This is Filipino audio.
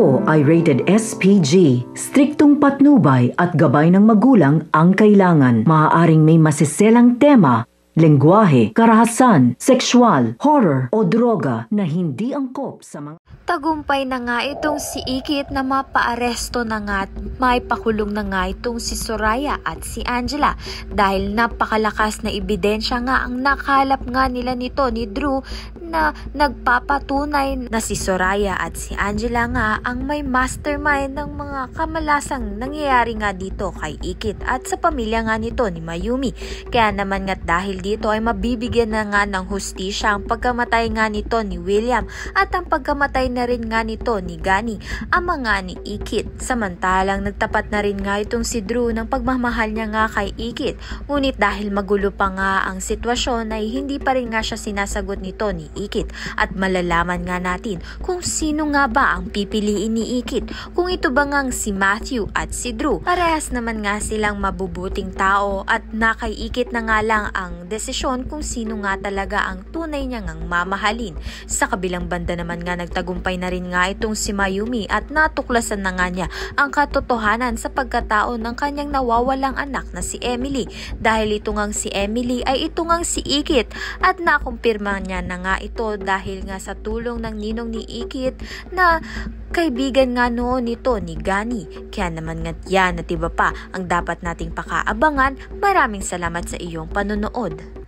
ito ay rated SPG. Striktong patnubay at gabay ng magulang ang kailangan. Maaaring may masiselang tema, lengguwahe, karahasan, sexual, horror o droga na hindi angkop sa mga... Tagumpay na nga itong si Ikit na mapaaresto na nga at maipakulong na nga itong si Soraya at si Angela dahil napakalakas na ebidensya nga ang nakalap nga nila nito ni Drew na nagpapatunay na si Soraya at si Angela nga ang may mastermind ng mga kamalasang nangyayari nga dito kay Ikit at sa pamilya nga nito ni Mayumi. Kaya naman nga dahil dito ay mabibigyan na nga ng hustisya ang pagkamatay nga nito ni William at ang pagkamatay na rin nga nito ni Gani, ama nga ni Ikit. Samantalang nagtapat na rin nga itong si Drew ng pagmamahal niya nga kay Ikit. Ngunit dahil magulo pa nga ang sitwasyon ay hindi pa rin nga siya sinasagot nito ni Ikit. At malalaman nga natin kung sino nga ba ang pipiliin ni Ikit. Kung ito ba ngang si Matthew at si Drew. Parehas naman nga silang mabubuting tao at na kay Ikit na nga lang ang desisyon kung sino nga talaga ang tunay niya ngang mamahalin. Sa kabilang banda naman nga nagtagumpay na rin nga itong si Mayumi at natuklasan na nga niya ang katotohanan sa pagkatao ng kanyang nawawalang anak na si Emily. Dahil ito ngang si Emily ay ito ngang si Ikit at nakumpirma niya na nga ito dahil nga sa tulong ng ninong ni Ikit na kaibigan nga noon nito ni Gani. Kaya naman nga yan at iba pa ang dapat nating pakaabangan. Maraming salamat sa iyong panonood.